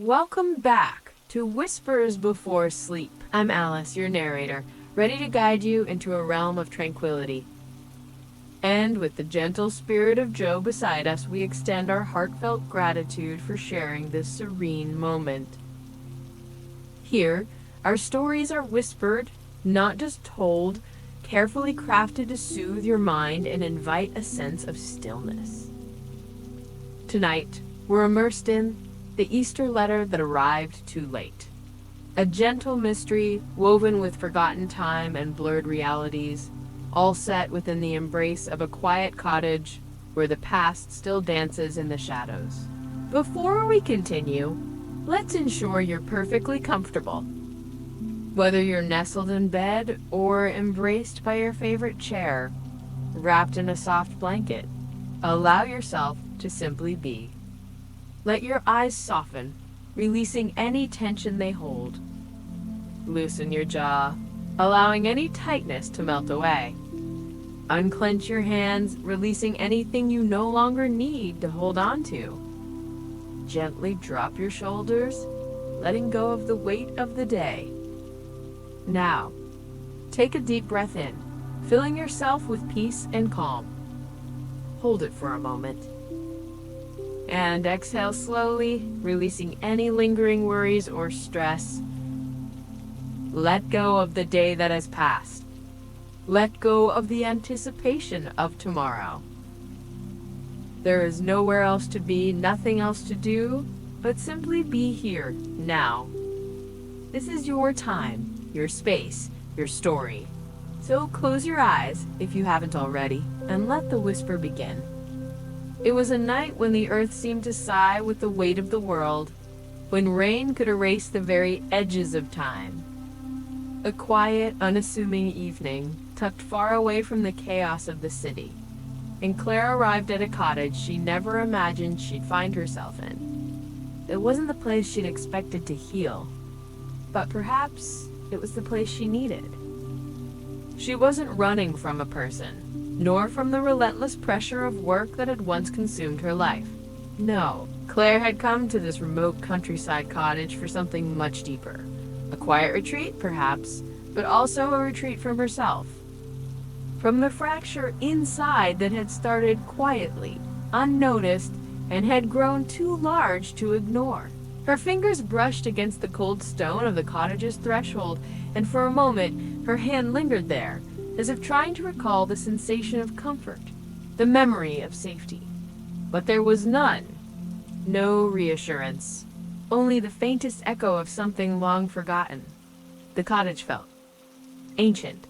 Welcome back to Whispers Before Sleep. I'm Alice, your narrator, ready to guide you into a realm of tranquility. And with the gentle spirit of Joe beside us, we extend our heartfelt gratitude for sharing this serene moment. Here, our stories are whispered, not just told, carefully crafted to soothe your mind and invite a sense of stillness. Tonight, we're immersed in The Easter Letter That Arrived Too Late. A gentle mystery woven with forgotten time and blurred realities, all set within the embrace of a quiet cottage where the past still dances in the shadows. Before we continue, let's ensure you're perfectly comfortable. Whether you're nestled in bed or embraced by your favorite chair, wrapped in a soft blanket, allow yourself to simply be. Let your eyes soften, releasing any tension they hold. Loosen your jaw, allowing any tightness to melt away. Unclench your hands, releasing anything you no longer need to hold on to. Gently drop your shoulders, letting go of the weight of the day. Now, take a deep breath in, filling yourself with peace and calm. Hold it for a moment. And exhale slowly, releasing any lingering worries or stress. Let go of the day that has passed. Let go of the anticipation of tomorrow. There is nowhere else to be, nothing else to do, but simply be here, now. This is your time, your space, your story. So close your eyes, if you haven't already, and let the whisper begin. It was a night when the earth seemed to sigh with the weight of the world, when rain could erase the very edges of time. A quiet, unassuming evening, tucked far away from the chaos of the city, and Claire arrived at a cottage she never imagined she'd find herself in. It wasn't the place she'd expected to heal, but perhaps it was the place she needed. She wasn't running from a person, nor from the relentless pressure of work that had once consumed her life. No, Claire had come to this remote countryside cottage for something much deeper. A quiet retreat, perhaps, but also a retreat from herself. From the fracture inside that had started quietly, unnoticed, and had grown too large to ignore. Her fingers brushed against the cold stone of the cottage's threshold, and for a moment her hand lingered there, as if trying to recall the sensation of comfort, the memory of safety. But there was none. No reassurance. Only the faintest echo of something long forgotten. The cottage felt ancient,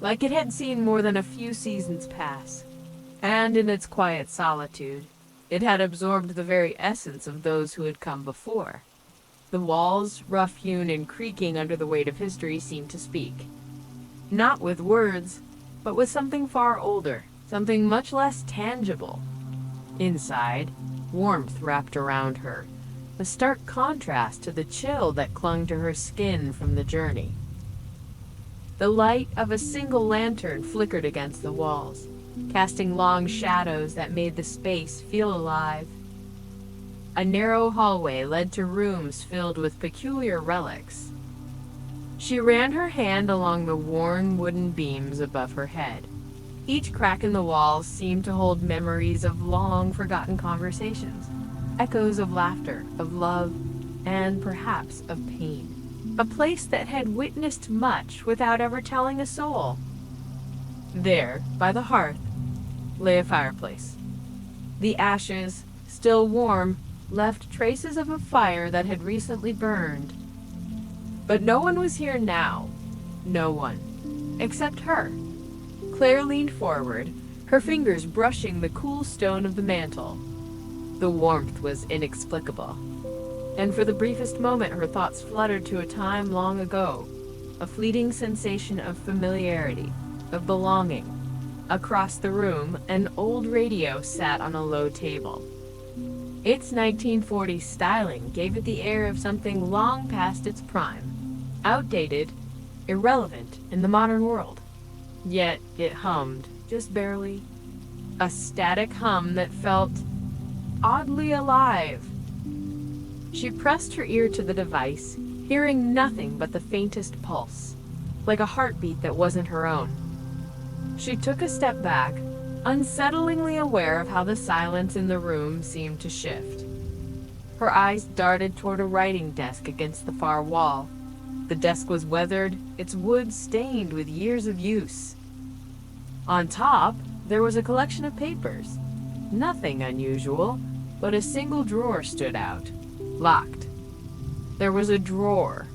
like it had seen more than a few seasons pass, and in its quiet solitude, it had absorbed the very essence of those who had come before. The walls, rough-hewn and creaking under the weight of history, seemed to speak. Not with words, but with something far older, something much less tangible. Inside, warmth wrapped around her, a stark contrast to the chill that clung to her skin from the journey. The light of a single lantern flickered against the walls, casting long shadows that made the space feel alive. A narrow hallway led to rooms filled with peculiar relics. She ran her hand along the worn wooden beams above her head. Each crack in the walls seemed to hold memories of long-forgotten conversations, echoes of laughter, of love, and perhaps of pain. A place that had witnessed much without ever telling a soul. There, by the hearth, lay a fireplace. The ashes, still warm, left traces of a fire that had recently burned. But no one was here now. No one. Except her. Claire leaned forward, her fingers brushing the cool stone of the mantel. The warmth was inexplicable, and for the briefest moment her thoughts fluttered to a time long ago, a fleeting sensation of familiarity, of belonging. Across the room, an old radio sat on a low table. Its 1940s styling gave it the air of something long past its prime, outdated, irrelevant in the modern world. Yet it hummed, just barely, a static hum that felt oddly alive. She pressed her ear to the device, hearing nothing but the faintest pulse, like a heartbeat that wasn't her own. She took a step back, unsettlingly aware of how the silence in the room seemed to shift. Her eyes darted toward a writing desk against the far wall. The desk was weathered, its wood stained with years of use. On top, there was a collection of papers. Nothing unusual, but a single drawer stood out, locked. There was a drawer,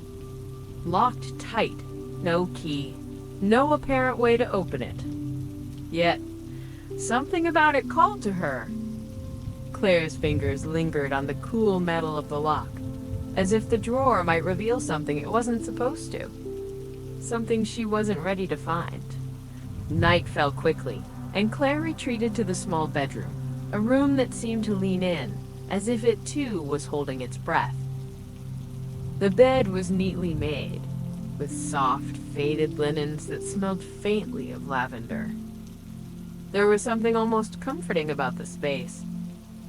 locked tight, no key, no apparent way to open it. Yet, something about it called to her. Claire's fingers lingered on the cool metal of the lock, as if the drawer might reveal something it wasn't supposed to. Something she wasn't ready to find. Night fell quickly, and Claire retreated to the small bedroom, a room that seemed to lean in, as if it too was holding its breath. The bed was neatly made, with soft, faded linens that smelled faintly of lavender. There was something almost comforting about the space,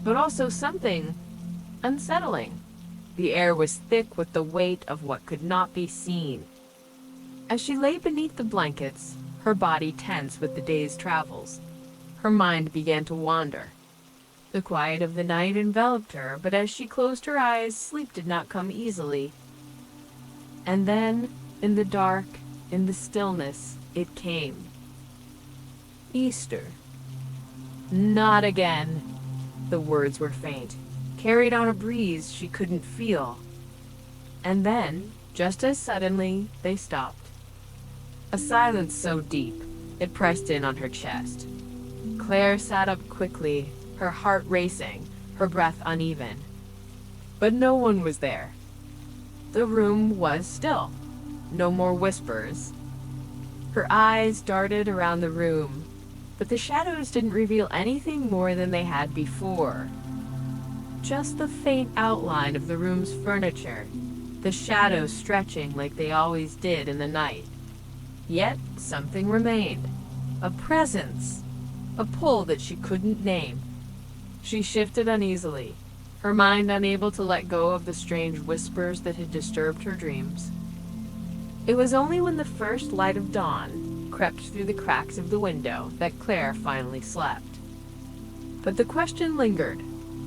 but also something unsettling. The air was thick with the weight of what could not be seen. As she lay beneath the blankets, her body tense with the day's travels, her mind began to wander. The quiet of the night enveloped her, but as she closed her eyes, sleep did not come easily. And then, in the dark, in the stillness, it came. Easter. Not again. The words were faint, carried on a breeze she couldn't feel. And then, just as suddenly, they stopped. A silence so deep, it pressed in on her chest. Claire sat up quickly, her heart racing, her breath uneven. But no one was there. The room was still. No more whispers. Her eyes darted around the room, but the shadows didn't reveal anything more than they had before. Just the faint outline of the room's furniture, the shadows stretching like they always did in the night. Yet something remained. A presence. A pull that she couldn't name. She shifted uneasily, her mind unable to let go of the strange whispers that had disturbed her dreams. It was only when the first light of dawn crept through the cracks of the window that Claire finally slept. But the question lingered.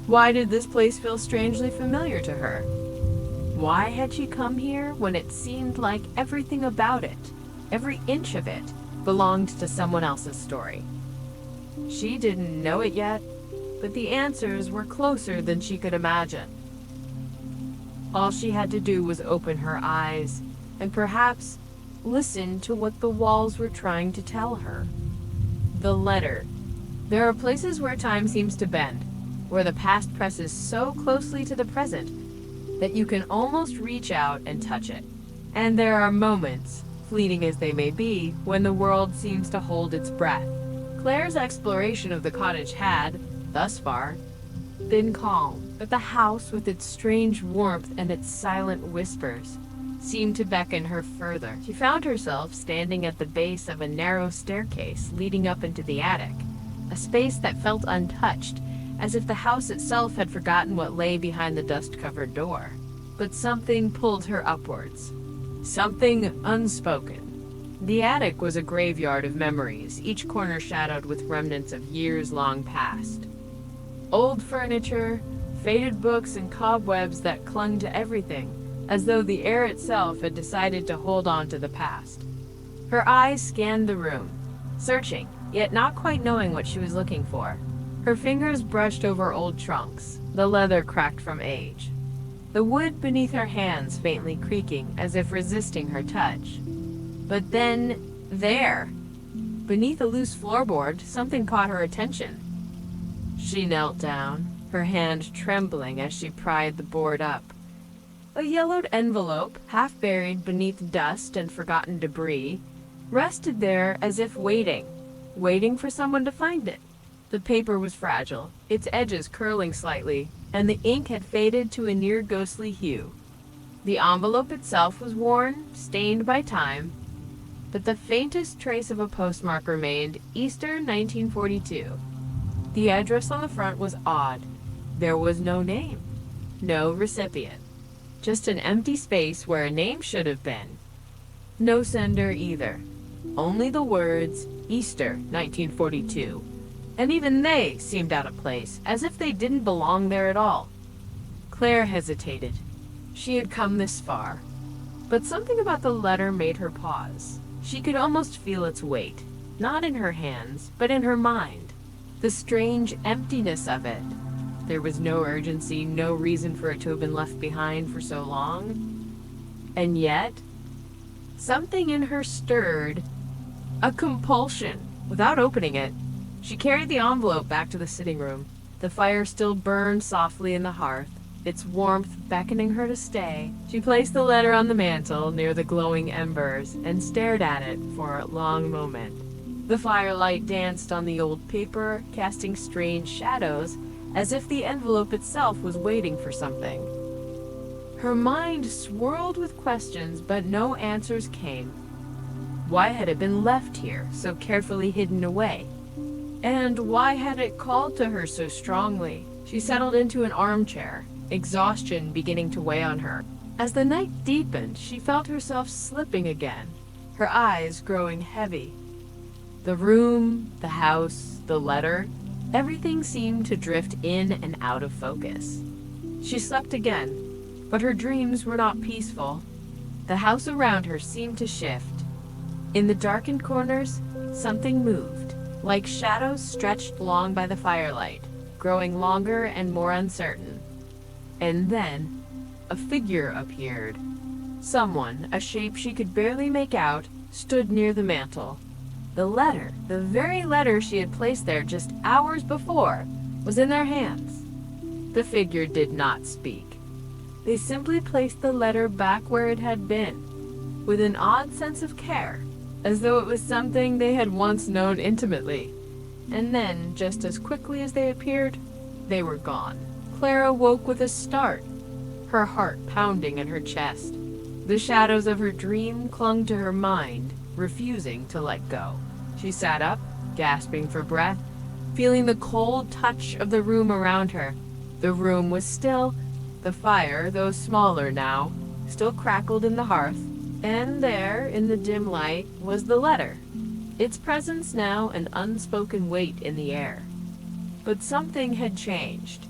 Why did this place feel strangely familiar to her? Why had she come here when it seemed like everything about it, every inch of it, belonged to someone else's story? She didn't know it yet, but the answers were closer than she could imagine. All she had to do was open her eyes and perhaps listen to what the walls were trying to tell her. The letter. There are places where time seems to bend, where the past presses so closely to the present that you can almost reach out and touch it. And there are moments, fleeting as they may be, when the world seems to hold its breath. Claire's exploration of the cottage had, thus far, been calm, but the house, with its strange warmth and its silent whispers, seemed to beckon her further. She found herself standing at the base of a narrow staircase leading up into the attic, a space that felt untouched, as if the house itself had forgotten what lay behind the dust-covered door. But something pulled her upwards. Something unspoken. The attic was a graveyard of memories, each corner shadowed with remnants of years long past. Old furniture, faded books, and cobwebs that clung to everything, as though the air itself had decided to hold on to the past. Her eyes scanned the room, searching, yet not quite knowing what she was looking for. Her fingers brushed over old trunks, the leather cracked from age. The wood beneath her hands faintly creaking as if resisting her touch. But then, there, beneath a loose floorboard, something caught her attention. She knelt down, her hand trembling as she pried the board up. A yellowed envelope, half buried beneath dust and forgotten debris, rested there as if waiting for someone to find it. The paper was fragile, its edges curling slightly, and the ink had faded to a near ghostly hue. The envelope itself was worn, stained by time, but the faintest trace of a postmark remained, Easter 1942. The address on the front was odd. There was no name. no recipient. Just an empty space where a name should have been. No sender either. Only the words, Easter, 1942. And even they seemed out of place, as if they didn't belong there at all. Claire hesitated. She had come this far. But something about the letter made her pause. She could almost feel its weight, not in her hands, but in her mind. The strange emptiness of it. There was no urgency, no reason for it to have been left behind for so long. And yet, something in her stirred. A compulsion. Without opening it, she carried the envelope back to the sitting room. The fire still burned softly in the hearth, its warmth beckoning her to stay. She placed the letter on the mantel near the glowing embers and stared at it for a long moment. The firelight danced on the old paper, casting strange shadows, as if the envelope itself was waiting for something. Her mind swirled with questions, but no answers came. Why had it been left here, so carefully hidden away? And why had it called to her so strongly? She settled into an armchair, exhaustion beginning to weigh on her. As the night deepened, she felt herself slipping again, her eyes growing heavy. The room, the house, the letter, everything seemed to drift in and out of focus. She slept again, but her dreams were not peaceful. The house around her seemed to shift. In the darkened corners, something moved, like shadows stretched long by the firelight, growing longer and more uncertain. And then, a figure appeared. Someone, a shape she could barely make out, stood near the mantel. The letter, the very letter she had placed there just hours before, was in their hands. The figure did not speak. They simply placed the letter back where it had been, with an odd sense of care, as though it was something they had once known intimately. And then, just as quickly as they appeared, they were gone. Claire awoke with a start, her heart pounding in her chest. The shadows of her dream clung to her mind, refusing to let go. She sat up, gasping for breath, feeling the cold touch of the room around her. The room was still. The fire, though smaller now, still crackled in the hearth. And there, in the dim light, was the letter, its presence now an unspoken weight in the air. But something had changed.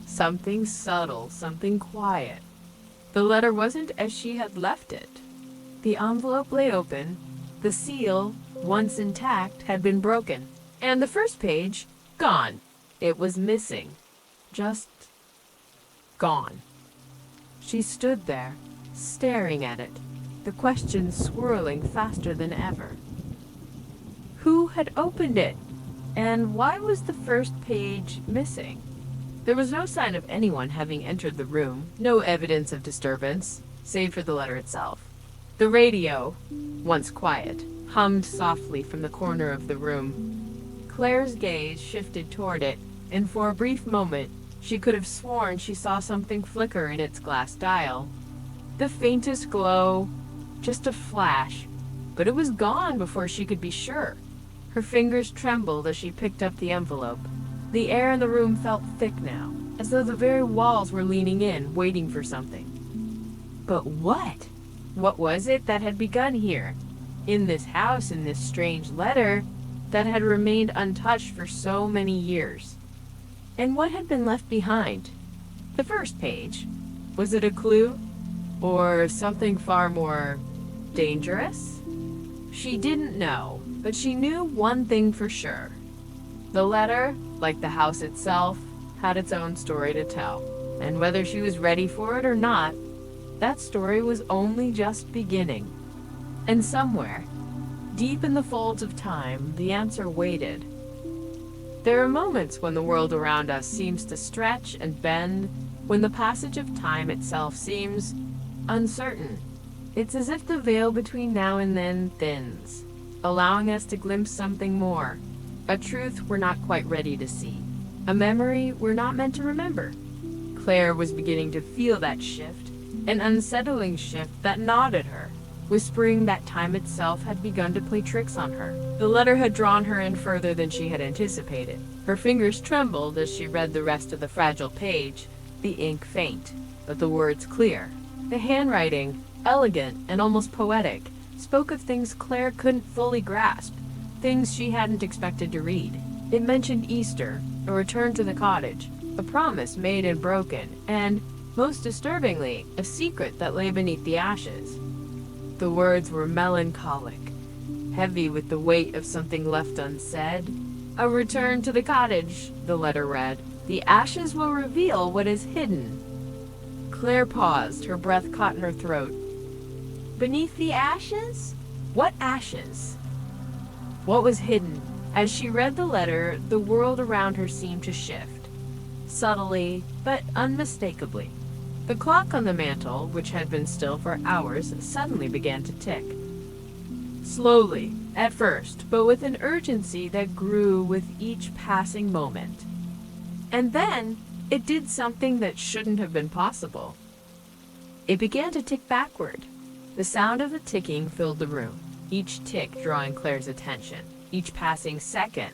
Something subtle, something quiet. The letter wasn't as she had left it. The envelope lay open. The seal, once intact, had been broken. And the first page, gone. It was missing. Just gone. She stood there, staring at it, the questions swirling faster than ever. Who had opened it? And why was the first page missing? There was no sign of anyone having entered the room, no evidence of disturbance, save for the letter itself. The radio, once quiet, hummed softly from the corner of the room. Claire's gaze shifted toward it, and for a brief moment, she could have sworn she saw something flicker in its glass dial. The faintest glow, just a flash, but it was gone before she could be sure. Her fingers trembled as she picked up the envelope. The air in the room felt thick now, as though the very walls were leaning in, waiting for something. But what? What was it that had begun here, in this house, in this strange letter, that had remained untouched for so many years? And what had been left behind? The first page. Was it a clue? Or something far more dangerous? She didn't know, but she knew one thing for sure. The letter, like the house itself, had its own story to tell. And whether she was ready for it or not, that story was only just beginning. And somewhere, deep in the folds of time, the answer waited. There are moments when the world around us seems to stretch and bend, when the passage of time itself seems uncertain. It's as if the veil between now and then thins, allowing us to glimpse something more, a truth we're not quite ready to see, a memory we're not meant to remember. Claire was beginning to feel that shift, an unsettling shift that gnawed at her, whispering that time itself had begun to play tricks on her. The letter had drawn her in further than she had anticipated. Her fingers trembled as she read the rest of the fragile page, the ink faint, but the words clear. The handwriting, elegant and almost poetic, spoke of things Claire couldn't fully grasp, things she hadn't expected to read. It mentioned Easter, a return to the cottage, a promise made and broken, and, most disturbingly, a secret that lay beneath the ashes. The words were melancholic, heavy with the weight of something left unsaid. A return to the cottage, the letter read. The ashes will reveal what is hidden. Claire paused, her breath caught in her throat. Beneath the ashes? What ashes? What was hidden? As she read the letter, the world around her seemed to shift, subtly but unmistakably. The clock on the mantel, which had been still for hours, suddenly began to tick. Slowly, at first, but with an urgency that grew with each passing moment. And then, it did something that shouldn't have been possible. It began to tick backward. The sound of the ticking filled the room, each tick drawing Claire's attention, each passing second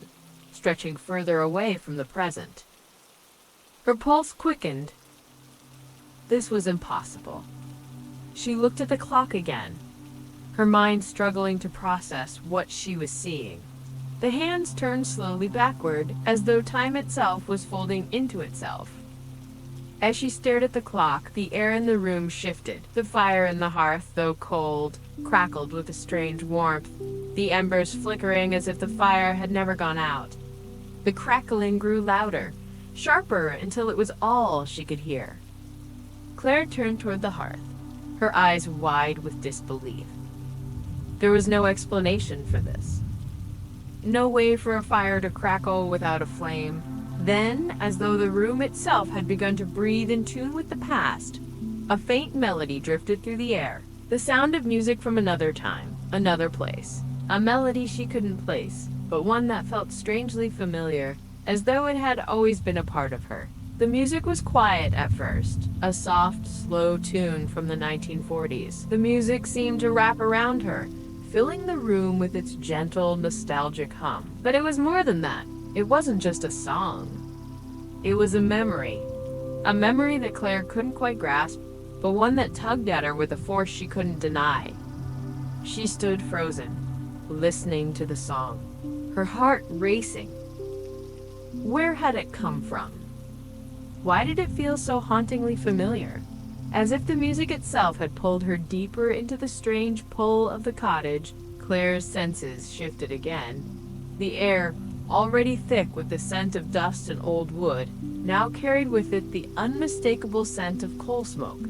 stretching further away from the present. Her pulse quickened. This was impossible. She looked at the clock again, her mind struggling to process what she was seeing. The hands turned slowly backward, as though time itself was folding into itself. As she stared at the clock, the air in the room shifted. The fire in the hearth, though cold, crackled with a strange warmth, the embers flickering as if the fire had never gone out. The crackling grew louder, sharper, until it was all she could hear. Claire turned toward the hearth, her eyes wide with disbelief. There was no explanation for this. No way for a fire to crackle without a flame. Then, as though the room itself had begun to breathe in tune with the past, a faint melody drifted through the air, the sound of music from another time, another place. A melody she couldn't place, but one that felt strangely familiar, as though it had always been a part of her. The music was quiet at first, a soft, slow tune from the 1940s. The music seemed to wrap around her, filling the room with its gentle, nostalgic hum. But it was more than that. It wasn't just a song. It was a memory that Claire couldn't quite grasp, but one that tugged at her with a force she couldn't deny. She stood frozen, listening to the song, her heart racing. Where had it come from? Why did it feel so hauntingly familiar? As if the music itself had pulled her deeper into the strange pull of the cottage, Claire's senses shifted again. The air, already thick with the scent of dust and old wood, now carried with it the unmistakable scent of coal smoke.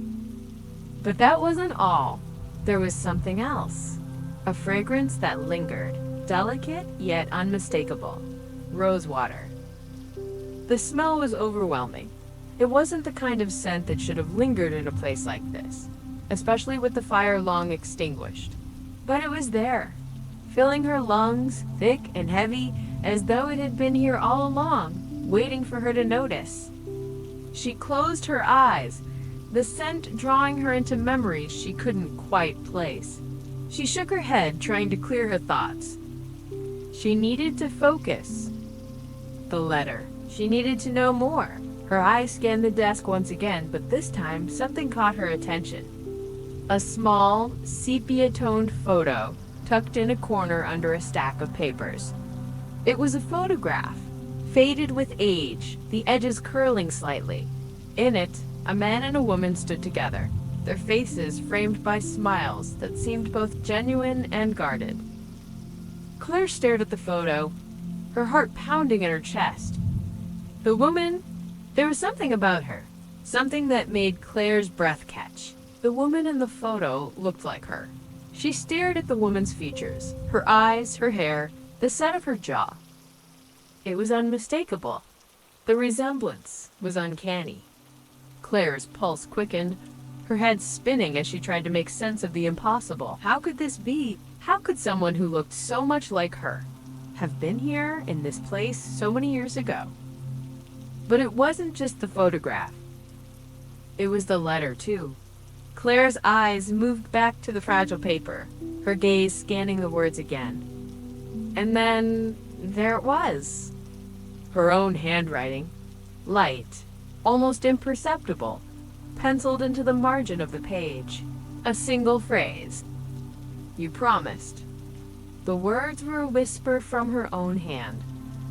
But that wasn't all. There was something else. A fragrance that lingered, delicate yet unmistakable. Rosewater. The smell was overwhelming. It wasn't the kind of scent that should have lingered in a place like this, especially with the fire long extinguished. But it was there, filling her lungs, thick and heavy, as though it had been here all along, waiting for her to notice. She closed her eyes, the scent drawing her into memories she couldn't quite place. She shook her head, trying to clear her thoughts. She needed to focus. The letter. She needed to know more. Her eyes scanned the desk once again, but this time something caught her attention. A small, sepia-toned photo tucked in a corner under a stack of papers. It was a photograph, faded with age, the edges curling slightly. In it, a man and a woman stood together, their faces framed by smiles that seemed both genuine and guarded. Claire stared at the photo, her heart pounding in her chest. The woman, there was something about her, something that made Claire's breath catch. The woman in the photo looked like her. She stared at the woman's features, her eyes, her hair, the set of her jaw. It was unmistakable. The resemblance was uncanny. Claire's pulse quickened, her head spinning as she tried to make sense of the impossible. How could this be? How could someone who looked so much like her have been here in this place so many years ago? But it wasn't just the photograph. It was the letter, too. Claire's eyes moved back to the fragile paper, her gaze scanning the words again. And then there it was. Her own handwriting. Light, almost imperceptible, penciled into the margin of the page. A single phrase. "You promised." The words were a whisper from her own hand,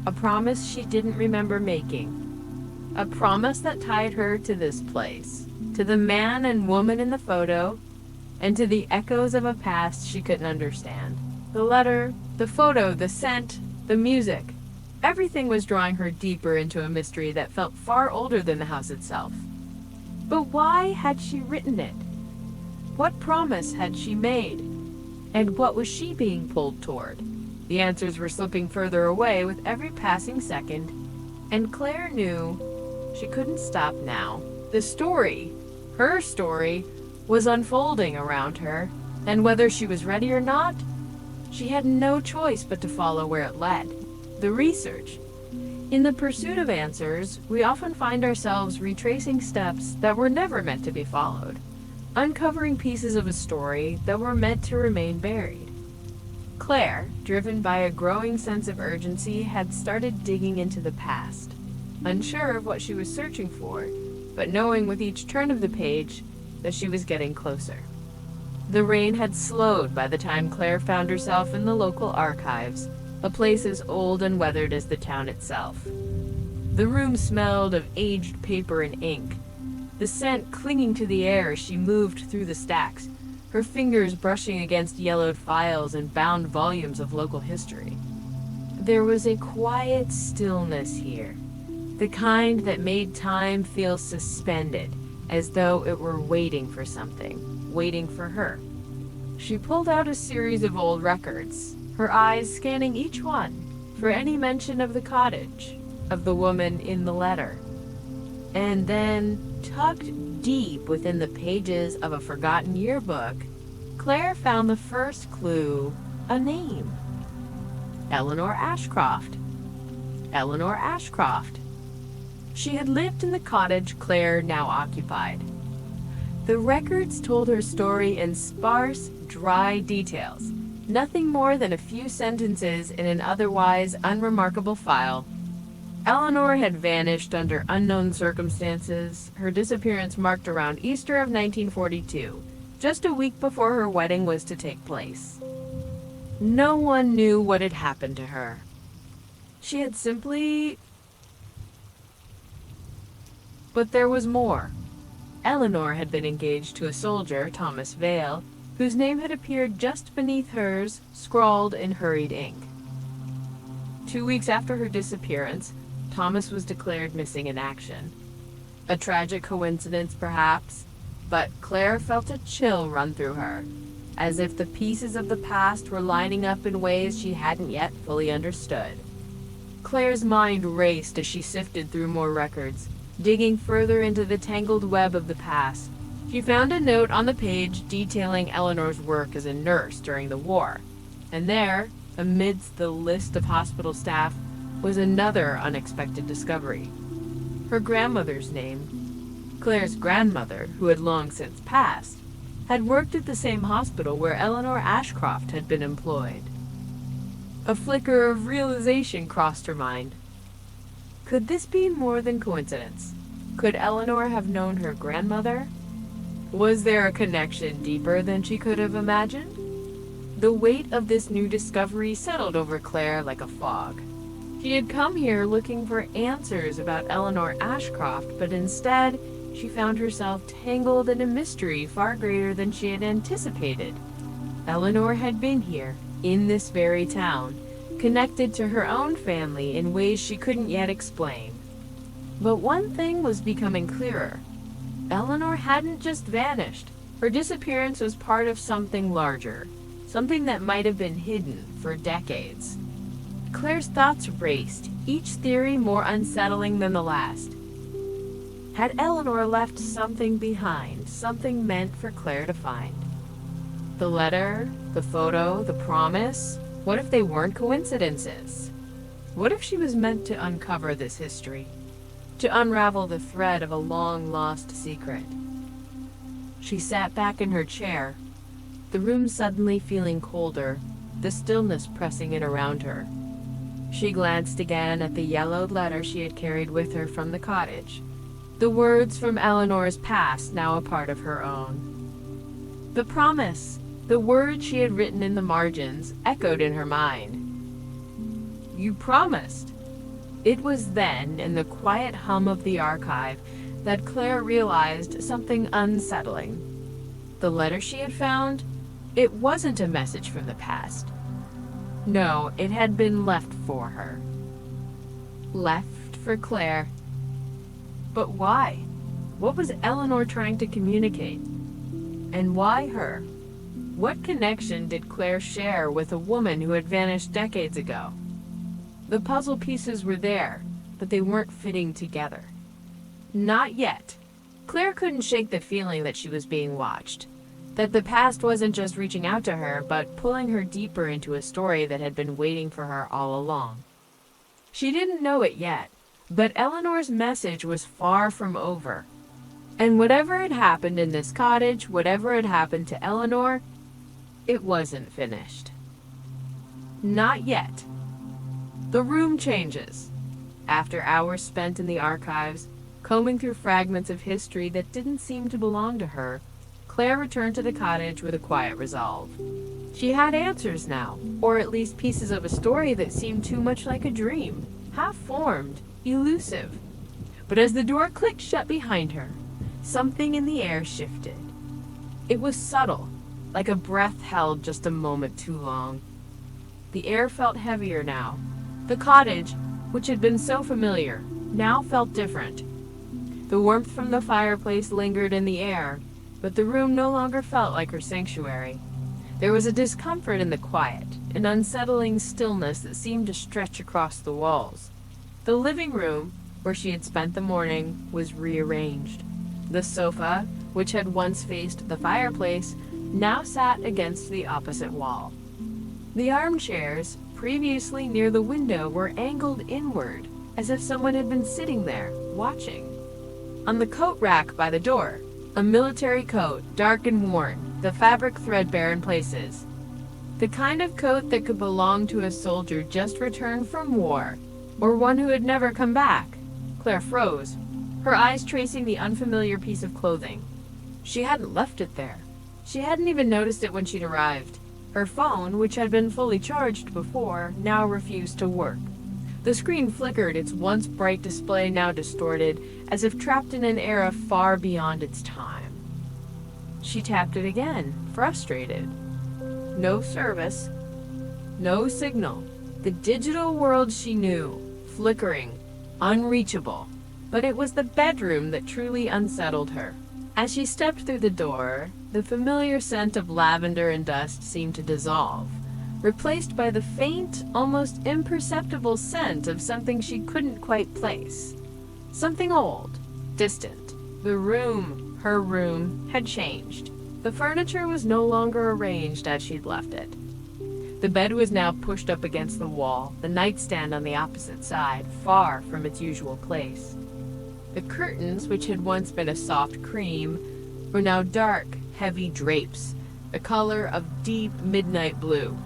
a promise she didn't remember making. A promise that tied her to this place, to the man and woman in the photo, and to the echoes of a past she couldn't understand. The letter, the photo, the scent, the music, everything was drawing her deeper into a mystery that felt far older than the house itself. But why had she written it? What promise had she made? And what was she being pulled toward? The answers were slipping further away with every passing second, and Claire knew she couldn't stop now. The story, her story, was unfolding around her, and whether she was ready or not, she had no choice but to follow where it led. The research. In the pursuit of answers, we often find ourselves retracing steps that were never meant to be followed, uncovering pieces of a story that were meant to remain buried. Claire, driven by a growing sense of urgency, had started digging into the past, unsure of what she was searching for, but knowing with each turn of the page that she was getting closer. The rain had slowed by the time Claire found herself in the local archives, a place as old and weathered as the town itself. The room smelled of aged paper and ink, the scent clinging to the air as she moved through the stacks, her fingers brushing against yellowed files and bound volumes of local history. There was a quiet stillness here, the kind that made time feel suspended, as though it were waiting for something, waiting for her. She pulled out a series of old records, her eyes scanning each one for any mention of the cottage, of the woman in the letter. And then, tucked deep within the pages of a forgotten yearbook, Claire found the first clue, a name. Eleanor Ashcroft. Eleanor Ashcroft. She had lived in the cottage Claire now occupied. The records told her story in sparse, dry details, nothing more than a few sentences in an otherwise unremarkable file. Eleanor had vanished under unknown circumstances, her disappearance marked around Easter of 1942, just a week before her wedding was to take place. No one knew what had happened to her. She had simply... But there was more. Eleanor had been engaged to a soldier, Thomas Vale, whose name had appeared just beneath hers, scrawled in hurried ink. 2 weeks after her disappearance, Thomas was declared missing in action. A tragic coincidence, perhaps, but Claire felt a chill run through her, as if the pieces of the past were lining up in ways she hadn't yet fully understood. Claire's mind raced as she sifted through more records, digging further into the tangled web of the past. She found a note on the page detailing Eleanor's work as a nurse during the war, and there, amidst the list of hospital staff, was another unexpected discovery. Her grandmother's name. Claire's grandmother, who had long since passed, had worked at the same hospital where Eleanor Ashcroft had been employed. A flicker of realization crossed her mind. Could this be more than coincidence? Could Eleanor have known her grandmother? Was there a connection deeper than she could have imagined? The weight of this new discovery settled over Claire like a fog. She had come here looking for answers about Eleanor Ashcroft, but instead, she found herself tangled in a mystery far greater than she had anticipated. Eleanor had been here, in this very town, connected to her own family in ways she couldn't yet explain. But one thing was becoming clearer. Eleanor hadn't just vanished. Her disappearance was part of something larger, something that might have been hidden for decades. Claire's thoughts raced, each theory more unsettling than the last. Had Eleanor left something behind, something meant for Claire to find? The letter, the photo, the promise, what if they weren't coincidences? What if she was meant to uncover this history? To unravel the thread of a long-lost secret? She sat back in her chair, the room suddenly feeling colder, the stillness pressing in around her. She glanced again at the yellowed letter she had carried with her from the cottage. the words from Eleanor's past now a part of her own. The promise, the words she had written in the margins, echoed in her mind. "You promised." It was then, in the quiet hum of the archive, that Claire realized something unsettling. The letter she had found, it wasn't a message from the past. No, it had been left for her. Left for Claire. But why? What was Eleanor trying to communicate? And why her? What connection did Claire share with a woman who had vanished decades ago? The puzzle pieces were there, but they weren't fitting together. Not yet. Claire couldn't shake the feeling that she was being watched. That the past wasn't just reaching out to her, but pulling her deeper into a story that had been waiting for her all along. She didn't know it yet, but Eleanor's message was far from over. And whatever had happened in this cottage, whatever had happened to Eleanor, it wasn't finished. Not yet. The room changes. After hours spent in the archives, combing through fragments of history that didn't seem to belong to her, Claire returned to the cottage with a quiet resolve. She had answers now, or at least pieces of a story that seemed too much like a dream, half-formed, elusive. But as the door clicked shut behind her, something in the air shifted. It was subtle, like a breath held just a moment too long. The air felt heavier now. The cottage, which had been so familiar, now felt different. The warmth from the fireplace lingered in the air, but the room no longer felt like her sanctuary. There was a discomfort in the quiet, an unsettling stillness that seemed to stretch across the walls. The living room, where she had spent the morning, was rearranged. The sofa, which had once faced the fireplace, now sat against the opposite wall. The armchairs, previously near the window, were angled inward, as if someone had been sitting there, watching. On the coat rack by the door, a military coat, dark and worn, the fabric threadbare in places. The kind of coat that could belong to a soldier just returned from war, or one who had never come back. Claire froze, her eyes tracing the unfamiliar piece of clothing. She hadn't left it there. She hadn't even noticed it when she'd arrived. Her phone, which had been fully charged before, now refused to work. The screen flickered, its once bright display now distorted, as if trapped in an era far beyond its time. She tapped it again, frustrated. No service. No signal. The digital world she knew, flickering, unreachable. But it was the bedroom that truly unsettled her. As she stepped through the door, the familiar scent of lavender and dust seemed to dissolve, replaced by the faint, almost imperceptible scent of something she couldn't quite place. Something old, distant. The room, her room, had changed. The furniture was no longer arranged as she'd left it. The bed was now pushed up against the wall, the nightstand on the opposite side, far from its usual place. The curtains, which had once been a soft cream, were now dark, heavy drapes, a color of deep midnight blue.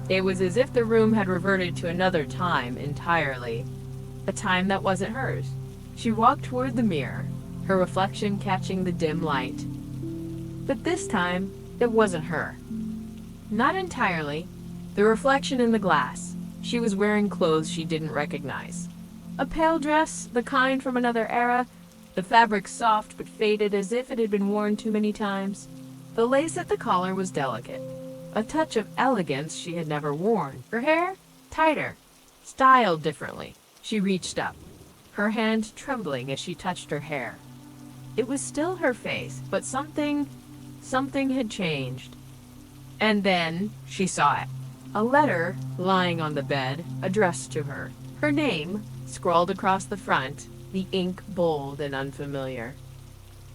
It was as if the room had reverted to another time entirely, a time that wasn't hers. She walked toward the mirror, her reflection catching the dim light. But this time, it wasn't her. Not entirely. The reflection in the glass. She was wearing clothes she didn't recognize. A pale dress, the kind from another era, the fabric soft but faded as if it had been worn too many times. The lace at the collar was delicate, a touch of elegance she had never worn. Her hair, tighter, styled differently. She reached up, her hand trembling as she touched her hair. It was still her face, but something had changed. And then she saw it. A letter lying on the bed, addressed to her. Her name, scrawled across the front, the ink bold and unfamiliar.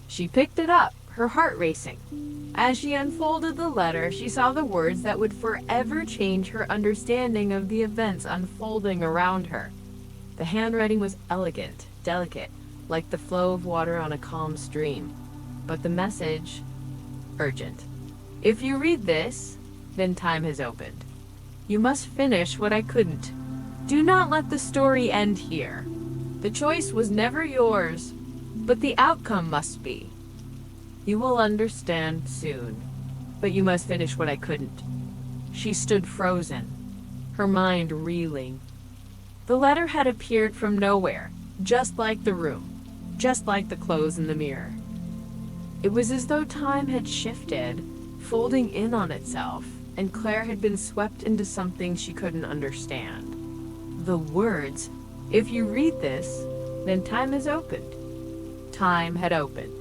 She picked it up, her heart racing. As she unfolded the letter, she saw the words that would forever change her understanding of the events unfolding around her. The handwriting was elegant, delicate, like the flow of water on a calm stream. But the message, urgent. If you read this, then time has opened. You must finish what I couldn't. Do not let the story end here. The choice was never yours. but the outcome must be. You will understand soon, but you must finish what I couldn't. She stood frozen, her mind reeling. The letter had appeared from nowhere, just like the room, just like the clothes in the mirror. It was as though time had shifted, folding in on itself, and Claire had been swept into something she couldn't understand. The words, "If you read this, then time has opened." Time had opened.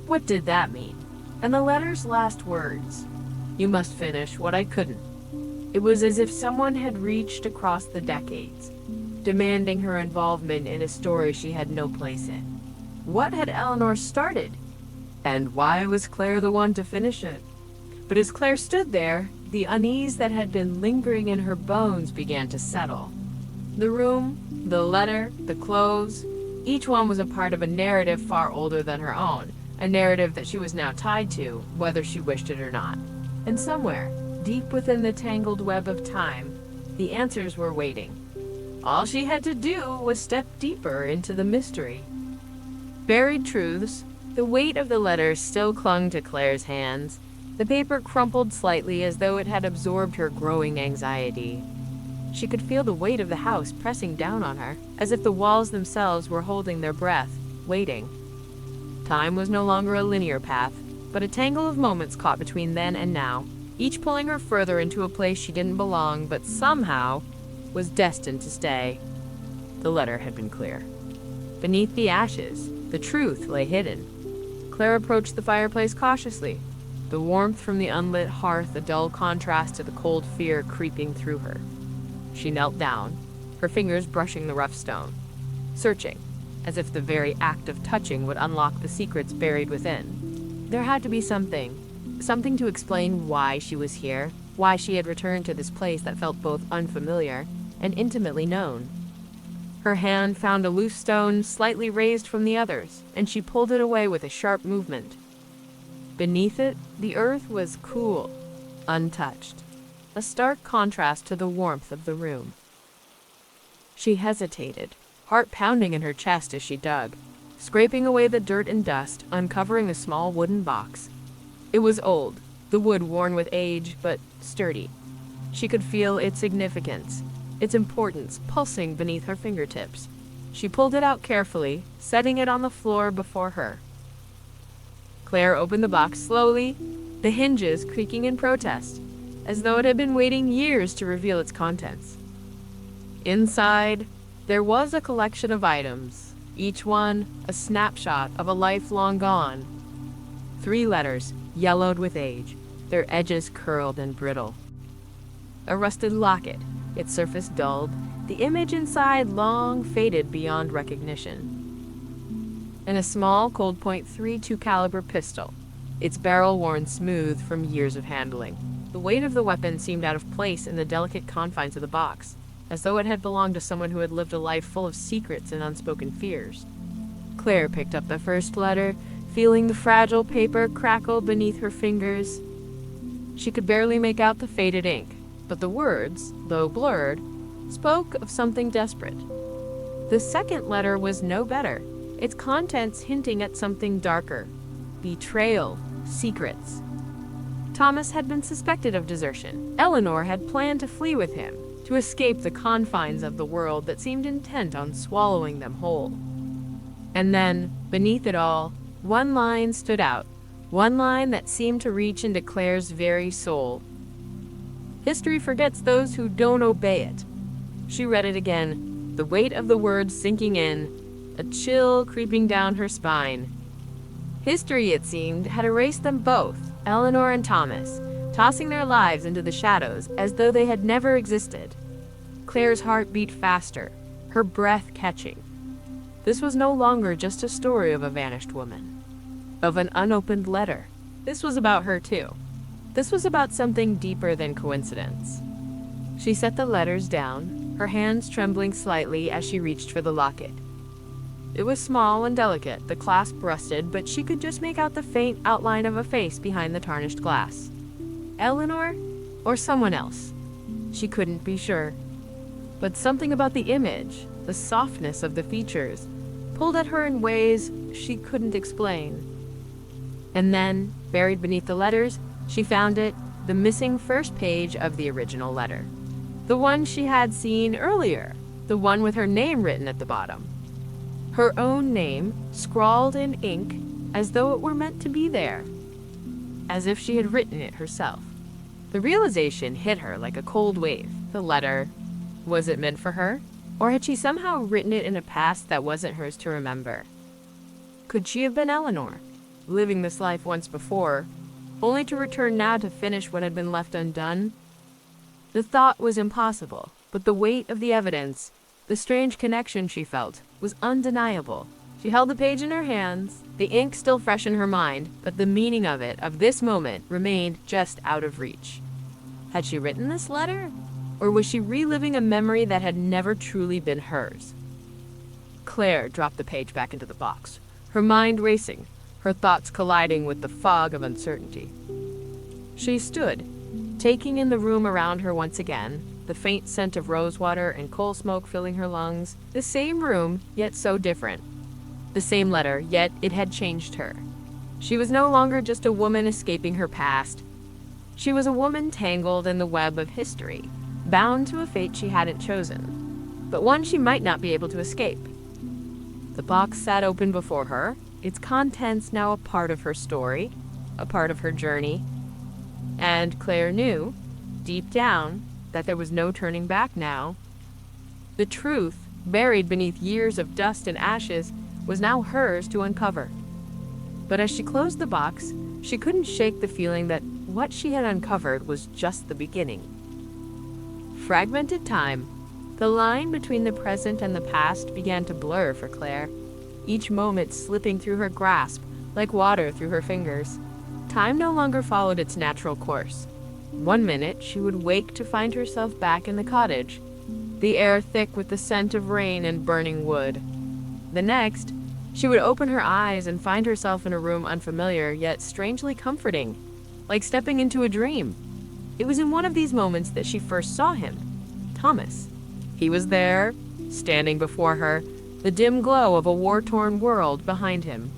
What did that mean? And the letter's last words, "You must finish what I couldn't." It was as if someone had reached across the decades, demanding her involvement in a story she had no place in. What had Eleanor started? And why was Claire the one to finish it? But as Claire stood there, the unease that had been lingering in her bones began to settle. The room, the letter, the clothes, each one was a part of a narrative far older than her own, a narrative that she was now tied to, whether she wished it or not. And somewhere, deep within the tangled web of time, the answers were waiting. All she had to do was step deeper into the mystery. Buried truths. The weight of the letter still clung to Claire's hands. The paper crumpled slightly as though it had absorbed her growing anxiety. She could feel the weight of the house pressing down on her, as if the walls themselves were holding their breath, waiting. Time was no longer a linear path, but a tangle of moments caught between then and now, each pulling her further into a place she didn't belong, but somehow was destined to stay. The letter had been clear. Beneath the ashes, the truth lay hidden. Claire approached the fireplace cautiously, the warmth from the unlit hearth a dull contrast to the cold fear creeping through her. She knelt down, her fingers brushing the rough stone, searching, as if the very act of touching would unlock the secrets buried within. There had to be something to explain why she was here, why she had returned to this place that felt both unfamiliar and intimately known. Her hand found a loose stone slightly raised from the others, and she pulled it away with a sharp movement. Beneath it, the earth was cool, untouched, a stark contrast to the warmth of the room. She hesitated, heart pounding in her chest as she dug, scraping away the dirt and dust, uncovering a small wooden box. It was old, the wood worn with age, but sturdy. She could feel its significance, its importance pulsing beneath her fingertips. She pulled it out carefully, setting it on the floor before her. Claire opened the box slowly, the hinges creaking in protest, as though it had been waiting years to reveal its contents. Inside, there was a collection of items, each one a snapshot of a life long gone. 3 letters, yellowed with age, their edges curled and brittle. A rusted locket, its surface dulled, the image inside long faded beyond recognition. And a small Colt .32 caliber pistol, its barrel worn smooth from years of handling. The weight of the weapon seemed out of place in the delicate confines of the box, as though it had belonged to someone who had lived a life full of secrets and unspoken fears. Claire picked up the first letter, feeling the fragile paper crackle beneath her fingers. She could barely make out the faded ink, but the words, though blurred, spoke of something desperate. The second letter was no better, its contents hinting at something darker. Betrayal, secrets. Thomas had been suspected of desertion. Eleanor had planned to flee with him, to escape the confines of the world that seemed intent on swallowing them whole. And then, beneath it all, one line stood out, one line that seemed to reach into Claire's very soul. History forgets those who don't obey it. She read it again, the weight of the words sinking in, a chill creeping down her spine. History, it seemed, had erased them both, Eleanor and Thomas, tossing their lives into the shadows as though they had never existed. Claire's heart beat faster, her breath catching. This was no longer just a story of a vanished woman, of an unopened letter. This was about her too. This was about something deeper than coincidence. She set the letters down, her hands trembling slightly as she reached for the locket. It was small and delicate, the clasp rusted, but she could just make out the faint outline of a face behind the tarnished glass. Eleanor? Or someone else? She couldn't be sure. But something about the image, the softness of the features, pulled at her in ways she couldn't explain. And then, buried beneath the letters, she found it, the missing first page of the original letter. The one she had seen earlier, the one with her name written at the bottom. Her own name, scrawled in ink, as though it were meant to be there. As if she had written it herself. The realization hit her like a cold wave. The letter, was it meant for her? Or had she somehow written it in a past that wasn't hers to remember? Could she have been Eleanor, living this life once before, only to return now to finish what had been left undone? The thought was impossible, but the weight of the evidence, the strange connection she felt, was undeniable. She held the page in her hands, the ink still fresh in her mind, but the meaning of it, of this moment, remained just out of reach. Had she written this letter? Or was she reliving a memory that had never truly been hers? Claire dropped the page back into the box, her mind racing, her thoughts colliding with the fog of uncertainty. She stood, taking in the room around her once again, the faint scent of rosewater and coal smoke filling her lungs. The same room, yet so different. The same letter, yet it had changed her. She was no longer just a woman escaping her past. She was a woman tangled in the web of history, bound to a fate she hadn't chosen, but one she might not be able to escape. The box sat open before her, its contents now a part of her story, a part of her journey. And Claire knew, deep down, that there was no turning back now. The truth, buried beneath years of dust and ashes, was now hers to uncover. But as she closed the box, she couldn't shake the feeling that what she had uncovered was just the beginning. Fragmented time. The line between the present and the past began to blur for Claire, each moment slipping through her grasp like water through her fingers. Time no longer followed its natural course. One minute she would wake to find herself back in the cottage, the air thick with the scent of rain and burning wood. The next, she would open her eyes and find herself in a room unfamiliar yet strangely comforting, like stepping into a dream. It was in one of these moments that she first saw him, Thomas. He was there, standing before her, the dim glow of a war-torn world behind him.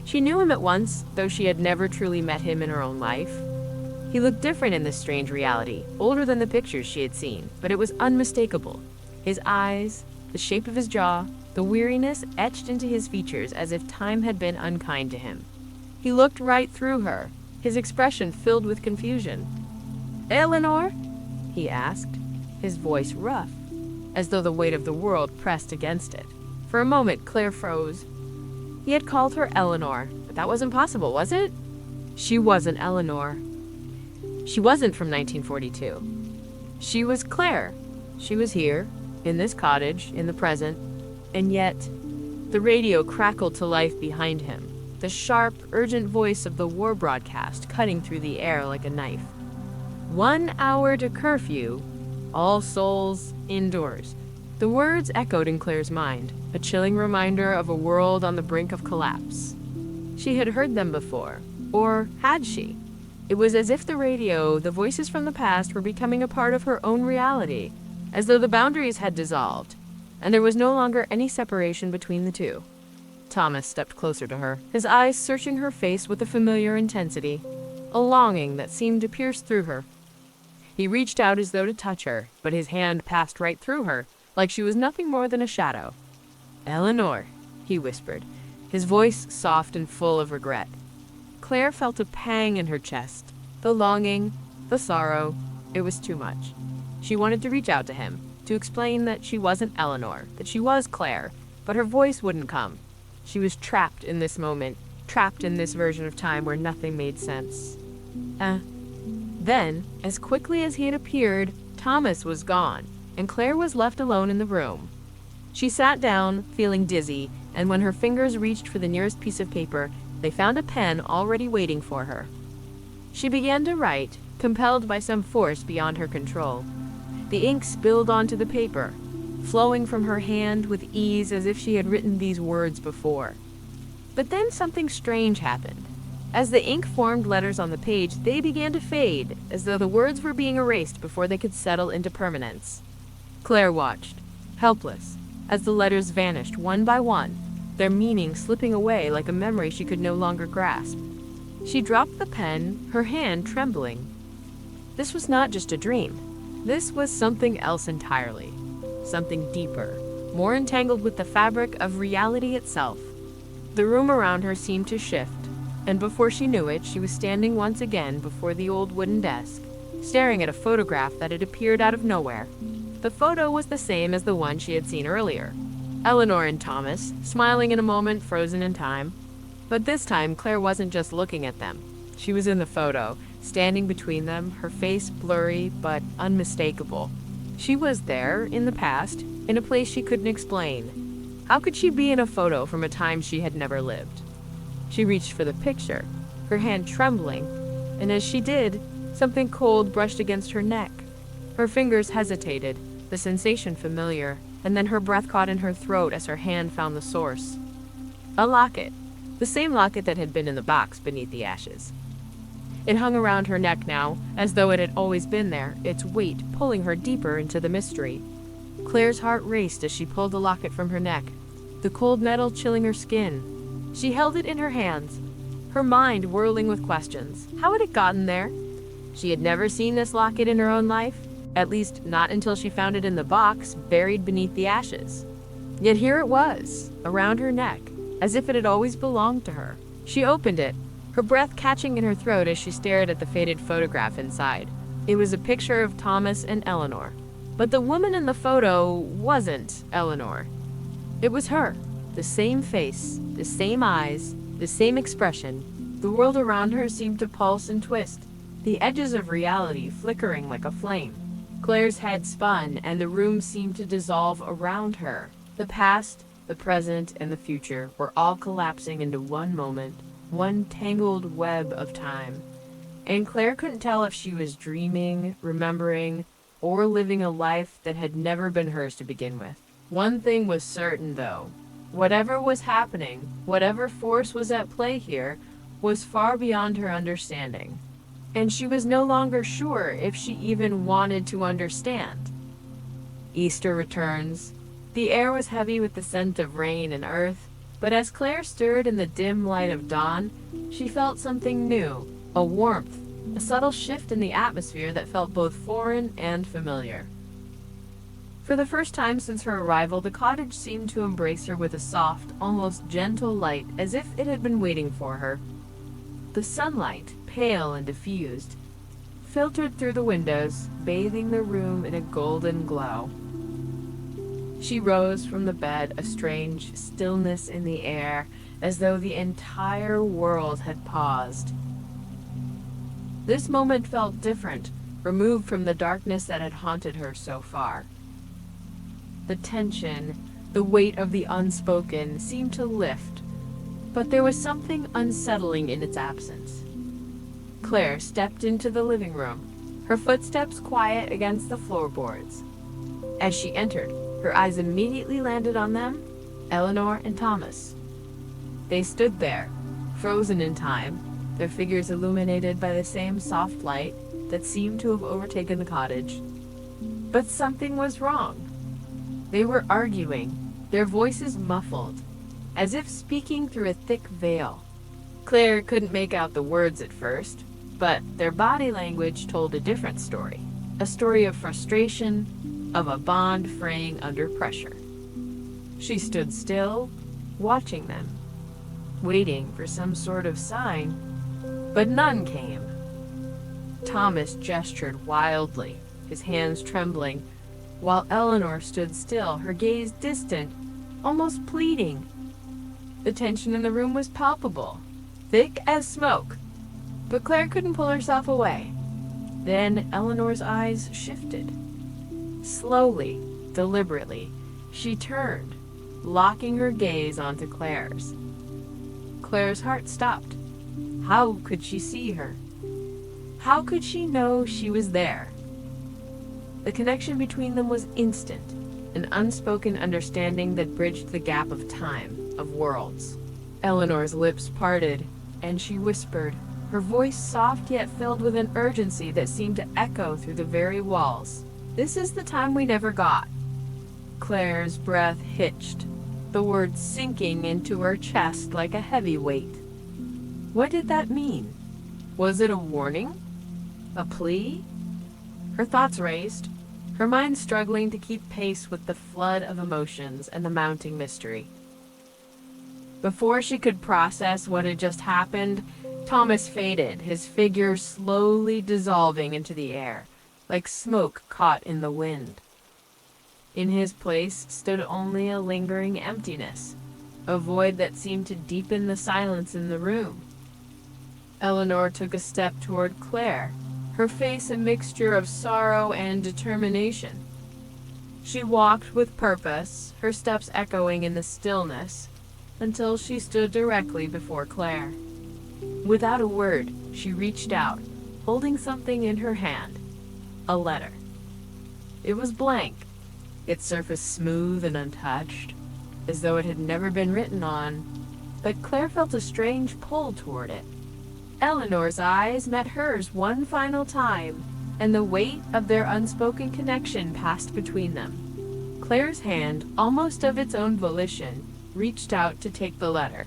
She knew him at once, though she had never truly met him in her own life. He looked different in this strange reality, older than the pictures she had seen, but it was unmistakable. His eyes, the shape of his jaw, the weariness etched into his features as if time had been unkind to him. He looked right through her, his expression filled with confusion. "Eleanor?" he asked, his voice rough, as though the weight of the world pressed against it. For a moment, Claire froze. He had called her Eleanor, but that wasn't possible, was it? She wasn't Eleanor. She wasn't from 1942. She was Claire. She was here, in this cottage, in the present, and yet the radio crackled to life behind him, the sharp, urgent voice of the war broadcast cutting through the air like a knife. 1 hour to curfew, all souls indoors. The words echoed in Claire's mind, a chilling reminder of a world on the brink of collapse. She had heard them before, or had she? It was as if the radio, the voices from the past, were becoming a part of her own reality, as though the boundaries had dissolved, and there was no longer any separation between the two. Thomas stepped closer to her, his eyes searching her face with a familiar intensity, a longing that seemed to pierce through her. He reached out as though to touch her, but his hand passed right through her, like she was nothing more than a shadow. "Eleanor," he whispered, his voice soft and full of regret. Claire felt a pang in her chest. The longing, the sorrow, it was too much. She wanted to reach out to him, to explain that she wasn't Eleanor, that she was Claire, but her voice wouldn't come. She was trapped in this moment, trapped in this version of time where nothing made sense. Then, as quickly as he had appeared, Thomas was gone, and Claire was left alone in the room. She sat down, feeling dizzy, and when her fingers reached for the nearest piece of paper, they found a pen already waiting for her. She began to write, compelled by some force beyond her control. The ink spilled onto the paper, flowing from her hand with ease as if she had written these words before. But then something strange happened. As the ink formed letters on the page, they began to fade, as though the words were being erased before they could settle into permanence. Claire watched, helpless, as the letters vanished one by one, their meaning slipping away like a memory she could no longer grasp. She dropped the pen, her hand trembling. This was not just a dream. This was something else entirely. Something deeper, more entangled with the fabric of reality itself. The room around her seemed to shift, and before she knew it, she was standing once again before the old wooden desk, staring at a photograph that had appeared out of nowhere. The photo was the same as the one she had seen earlier. Eleanor and Thomas, smiling in a moment frozen in time. But this time, Claire wasn't just looking at them. She was in the photo, standing between them, her face blurry but unmistakable. She was there, in the past, in a place she couldn't explain. How could she be in a photo from a time she had never lived? She reached for the picture, her hand trembling, and as she did, something cold brushed against her neck. Her fingers hesitated, the sensation familiar, and then her breath caught in her throat as her hand found the source. A locket, the same locket that had been in the box beneath the ashes. It hung around her neck now, as though it had always been there, its weight pulling her deeper into the mystery. Claire's heart raced as she pulled the locket from her neck, the cold metal chilling her skin. She held it in her hands, her mind whirling with questions. How had it gotten there? She had never seen this locket in her own life, at least not until she found it in the box, buried beneath the ashes. Yet here it was, around her neck, as if it had always belonged to her. She opened it, her breath catching in her throat as she stared at the faded photograph inside. It was a picture of Thomas and Eleanor. But the woman in the photo wasn't Eleanor. It was her. The same face, the same eyes, the same expression. The world around her seemed to pulse and twist, the edges of reality flickering like a flame. Claire's head spun, and the room seemed to dissolve around her. The past, the present, and the future were all collapsing into one moment, one tangled web of time. And Claire couldn't tell if she was dreaming, remembering, or living a life that had never been hers to begin with. One thing was certain, though. Whatever was happening, whatever force was at play here, was far beyond her understanding. And she was no longer sure if she even wanted to understand. Easter returns. The air was heavy with the scent of rain and earth, but as Claire stirred in the dim light of dawn, she felt something new, a warmth, a subtle shift in the atmosphere that felt both foreign and familiar. For the first time since her arrival, the cottage seemed to embrace her with a soft, almost gentle light, as if it had been waiting for her. The sunlight, pale and diffused, filtered through the windows, bathing the room in a golden glow. She rose from the bed, a strange stillness in the air, as though the entire world had paused. This moment felt different, removed from the darkness that had haunted her so far. The tension, the weight of the unspoken, seemed to lift, but there was something unsettling in its absence. Claire stepped into the living room, her footsteps quiet against the floorboards. As she entered, her eyes immediately landed on them, Eleanor and Thomas. They stood there, frozen in time, their figures illuminated by the same soft light that seemed to have overtaken the cottage. But something was wrong. They were arguing, their voices muffled, as if speaking through a thick veil. Claire couldn't make out the words at first, but their body language told a different story. A story of frustration, of a bond fraying under pressure. She stood still, watching them, waiting for some sort of sign, but none came. Thomas gestured wildly, his hands trembling, while Eleanor stood still, her gaze distant, almost pleading. The tension in the room was palpable, thick as smoke, but Claire couldn't pull herself away. Then Eleanor's eyes shifted. Slowly, deliberately, she turned, locking her gaze onto Claire's. Claire's heart stopped. How could she see her? How could she know she was there? The connection between them was instant, an unspoken understanding that bridged the gap of time, of worlds. Eleanor's lips parted, and she whispered, her voice soft yet filled with an urgency that seemed to echo through the very walls. "This is the time we never got." Claire's breath hitched, the words sinking into her chest like a heavy weight. What did that mean? Was it a warning? A plea? Her thoughts raced, her mind struggling to keep pace with the flood of emotions and the mounting mystery. Before she could process what had just happened, Thomas faded, his figure slowly dissolving into the air, like smoke caught in the wind. In his place stood only a lingering emptiness, a void that seemed to deepen the silence in the room. Eleanor took a step toward Claire, her face a mixture of sorrow and determination. She walked with purpose, her steps echoing in the stillness, until she stood directly before Claire. Without a word, she reached out, holding something in her hand. A letter. It was blank, its surface smooth and untouched, as though it had never been written on, but Claire felt a strange pull toward it. Eleanor's eyes met hers one final time, and the weight of their unspoken connection passed between them. Claire's hand, almost of its own volition, reached out to take the letter.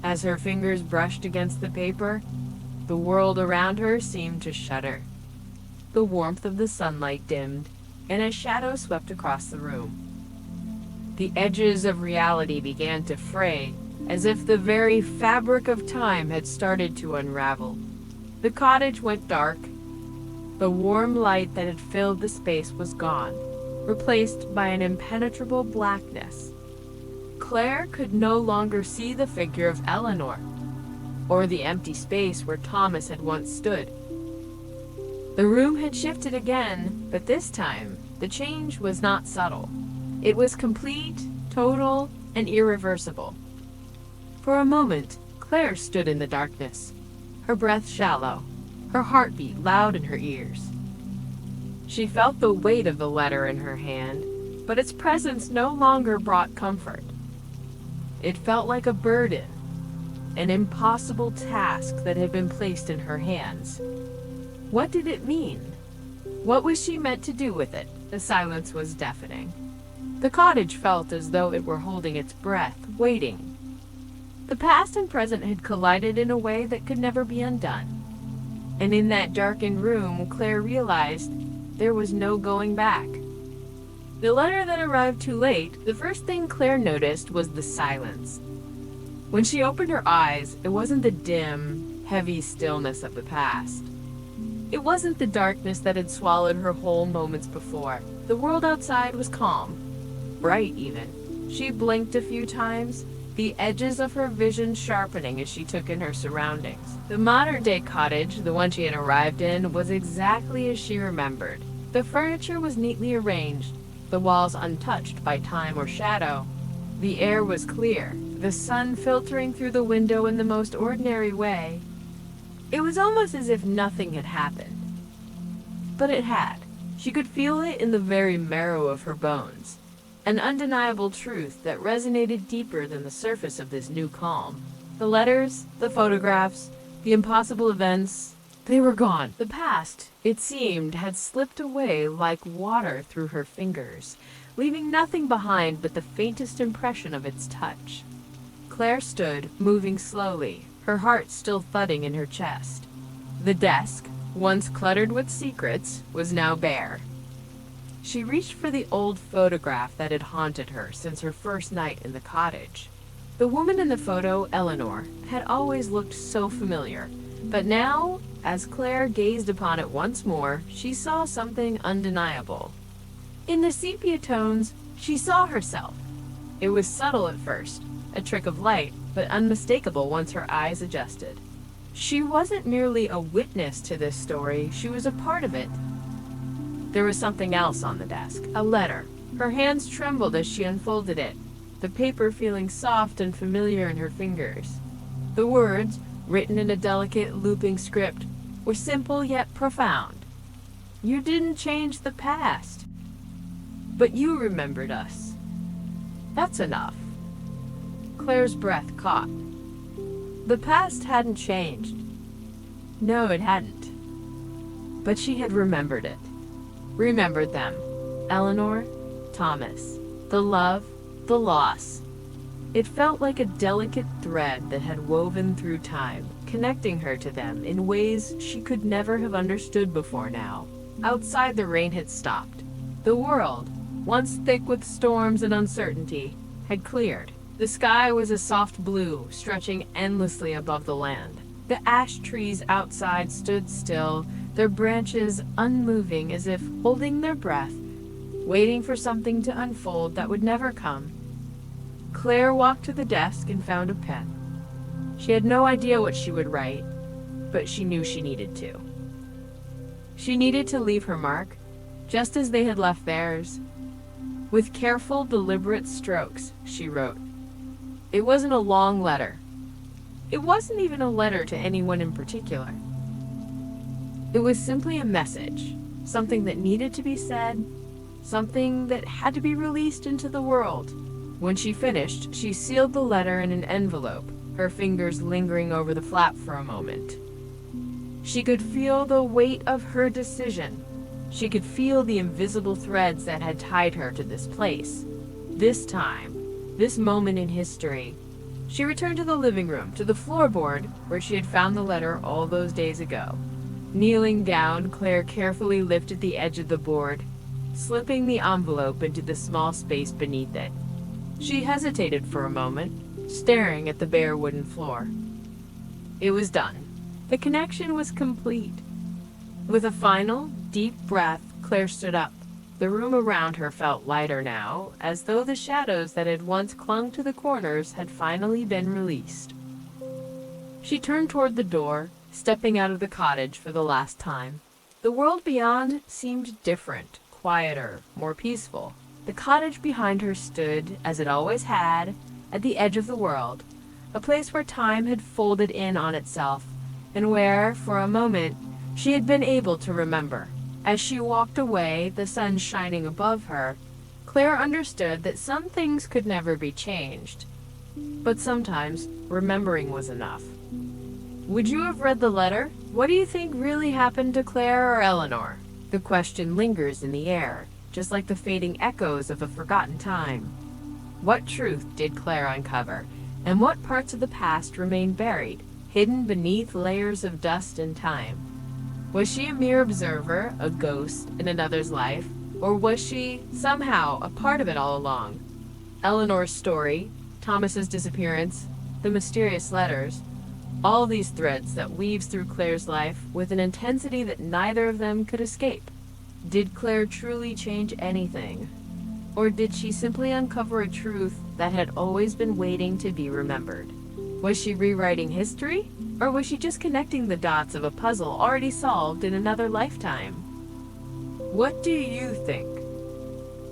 As her fingers brushed against the paper, the world around her seemed to shudder. The warmth of the sunlight dimmed, and a shadow swept across the room. The edges of reality began to fray, as if the very fabric of time had started to unravel. The cottage went dark. The warm light that had filled the space was gone, replaced by an impenetrable blackness. Claire could no longer see the figure of Eleanor, or the empty space where Thomas had once stood. The room had shifted again, but this time, the change was not subtle. It was complete, total, and irreversible. For a moment, Claire stood in the darkness, her breath shallow, her heartbeat loud in her ears. She felt the weight of the letter in her hand, but its presence no longer brought comfort. It felt like a burden, an impossible task that had been placed in her hands. What did it mean? What was she meant to do with it? The silence was deafening. The cottage felt as though it were holding its breath, waiting. The past and present had collided in a way that could never be undone. And in that darkened room, Claire realized there was no going back. The letter that arrived too late, the first thing Claire noticed was the silence. When she opened her eyes, it wasn't the dim, heavy stillness of the past. It wasn't the darkness that had swallowed her whole moments before. The world outside was calm, bright even. She blinked a few times, the edges of her vision sharpening as she took in her surroundings. The modern-day cottage, the one she had arrived in, was exactly as she remembered. The furniture was neatly arranged, the walls untouched by time or shadow. The air was clear, the sun filtering through the window in the most ordinary way. It was almost as if nothing had happened. But it had. She could feel it in the very marrow of her bones. An undeniable truth that resonated deeper than the surface of this new calm. The letters, the photographs, the impossible events, they were gone. The past, it seemed, had slipped away like water through her fingers, leaving nothing behind but the faintest impression of its touch. Claire stood, moving slowly, her heart still thudding in her chest. The desk, once cluttered with secrets, was now bare. She reached for the old photograph that had haunted her since her first night in the cottage. The woman in the photo, Eleanor, had always looked so familiar, but now, as Claire gazed upon it once more, she saw something undeniable. In the sepia tones, she saw herself. It was subtle at first, a trick of light, but unmistakable once her eyes adjusted. She wasn't merely a witness to this story, she was a part of it. There was something else on the desk, a letter. Her hands trembled as she unfolded it, the paper feeling soft and familiar in her fingers. The words, written in a delicate, looping script, were simple yet profound. You didn't change the past, but you remembered us. That's enough. Claire's breath caught. The past hadn't changed. No, it hadn't. But she had remembered it. Remembered them. Eleanor, Thomas, the love, The loss. It felt like a delicate thread that had woven through time, connecting her to them in ways she could never have understood before now. Outside, the rain had stopped. The world, once thick with storms and uncertainty, had cleared. The sky was a soft blue, stretching endlessly above the land. The ash trees outside stood still, their branches unmoving as if holding their breath, waiting for something to unfold that would never come. Claire walked to the desk and found a pen. She had no idea what she would write, but she knew she needed to. She needed to leave her mark, just as they had left theirs. With careful, deliberate strokes, she wrote. It wasn't a long letter. It wasn't even a letter to anyone in particular. It was simply a message, something that needed to be said, something that had to be released into the world. When she finished, she sealed the letter in an envelope, her fingers lingering over the flap for a moment. She could feel the weight of her decision. She could feel the invisible threads that had tied her to this place, this time, this moment in history. She returned to the living room, to the floorboard where she had found the letter all those days ago. Kneeling down, Claire carefully lifted the edge of the board, slipping the envelope into the small space beneath it. She hesitated for a moment, staring at the bare wooden floor. It was done. The connection was complete. With a final, deep breath, Claire stood up. The room around her felt lighter now, as though the shadows that had once clung to the corners had finally been released. She turned toward the door, stepping out of the cottage for the last time. The world beyond seemed different, quieter, more peaceful. The cottage behind her stood, as it always had, at the edge of the world, a place where time had folded in on itself, and where, for a moment, she had been able to remember. As she walked away, the sun shining above her, Claire understood that some things could never be changed, but sometimes remembering was enough. Would you have read the letter? What do you think really happened to Claire or Eleanor? The question lingers in the air, just like the fading echoes of a forgotten time. What truth did Claire uncover, and what parts of the past remained buried, hidden beneath layers of dust and time? Was she a mere observer, a ghost in another's life, or was she, somehow, a part of it all along? Eleanor's story, Thomas's disappearance, the mysterious letters, all these threads that weaves through Claire's life with an intensity that neither of them could escape. Did Claire truly change anything? Or did she simply uncover a truth that had always been waiting to be remembered? Was she rewriting history? Or was she just connecting the dots of a puzzle already solved in another lifetime? What do you think?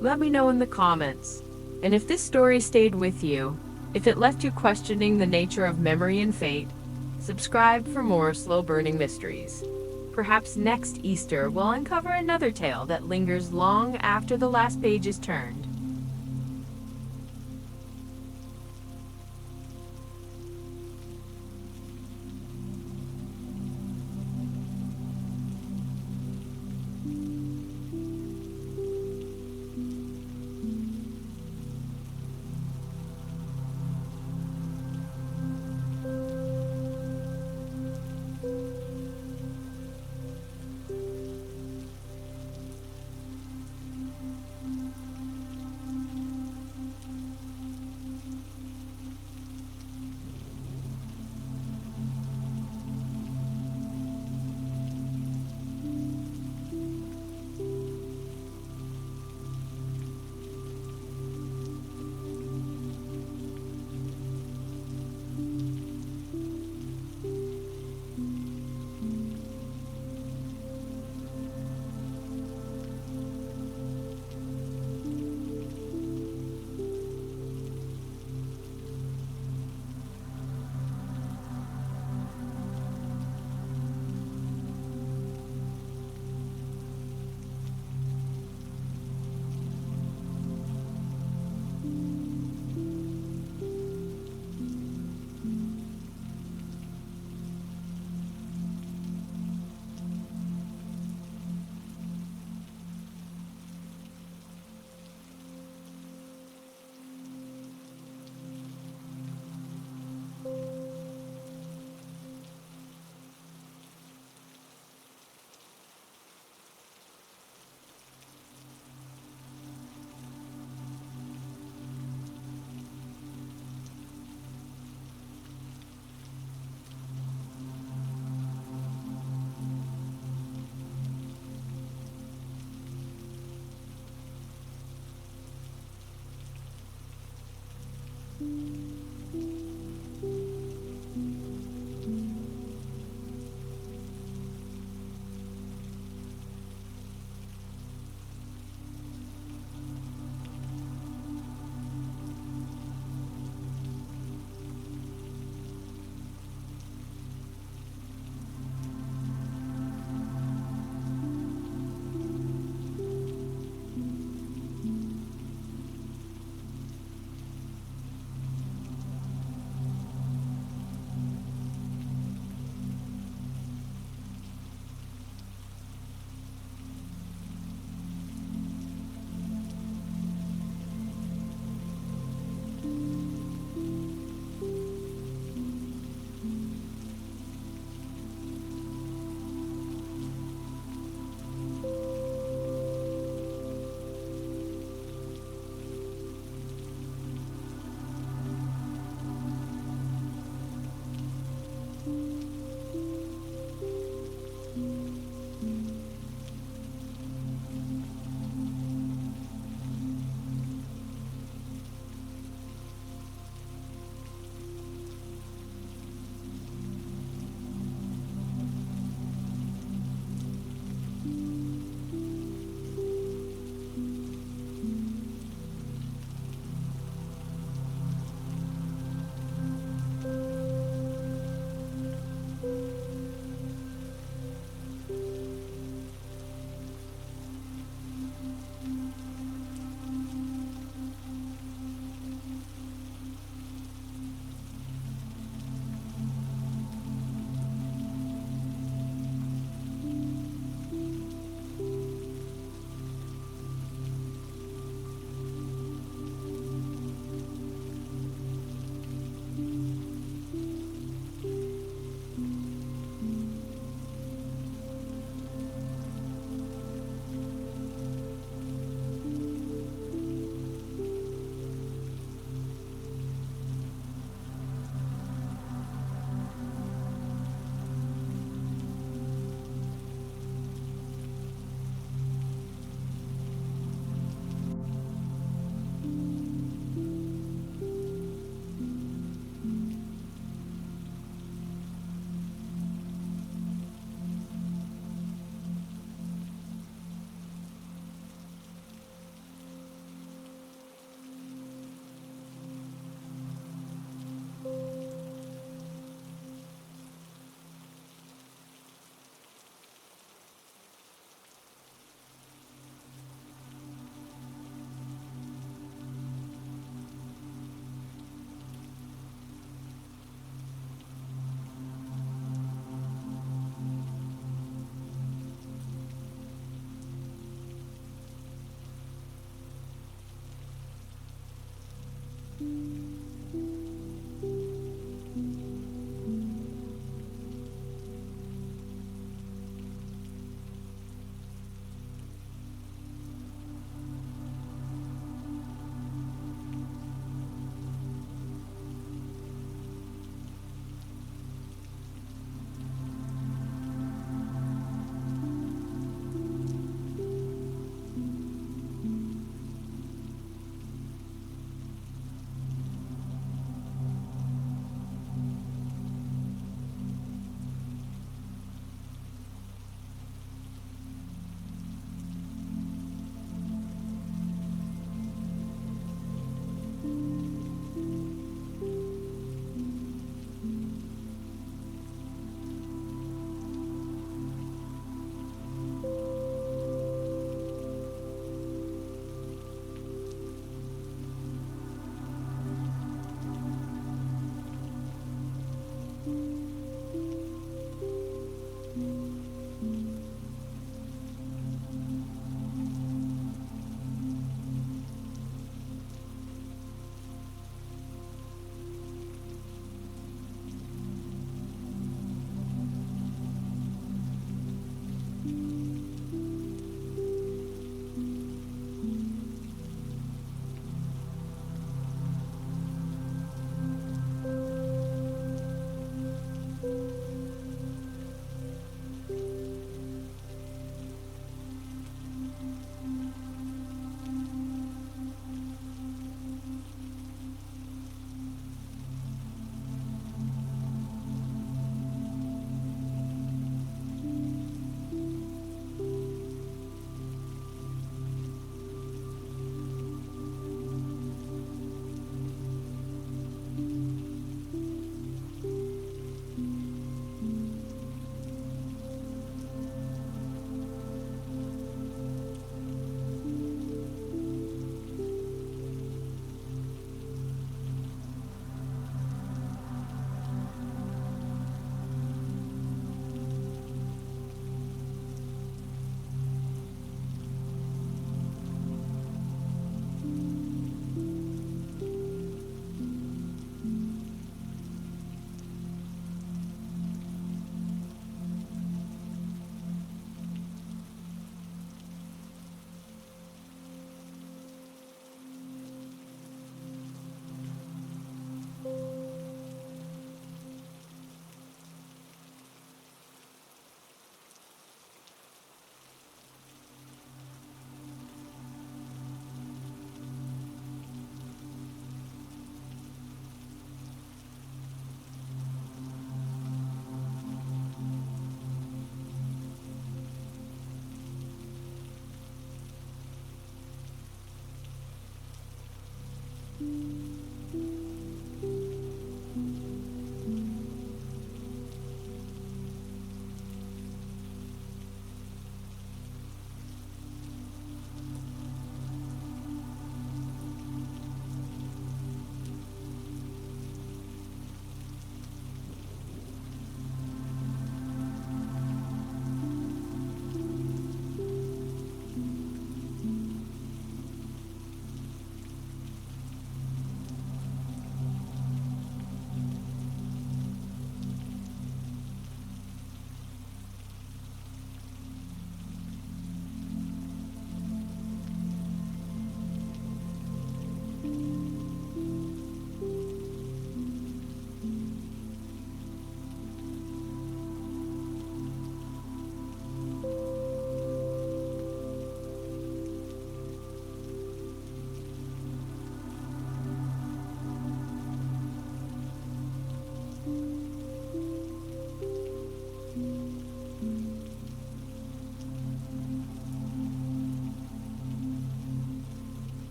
Let me know in the comments. And if this story stayed with you, if it left you questioning the nature of memory and fate, subscribe for more slow-burning mysteries. Perhaps next Easter we'll uncover another tale that lingers long after the last page is turned.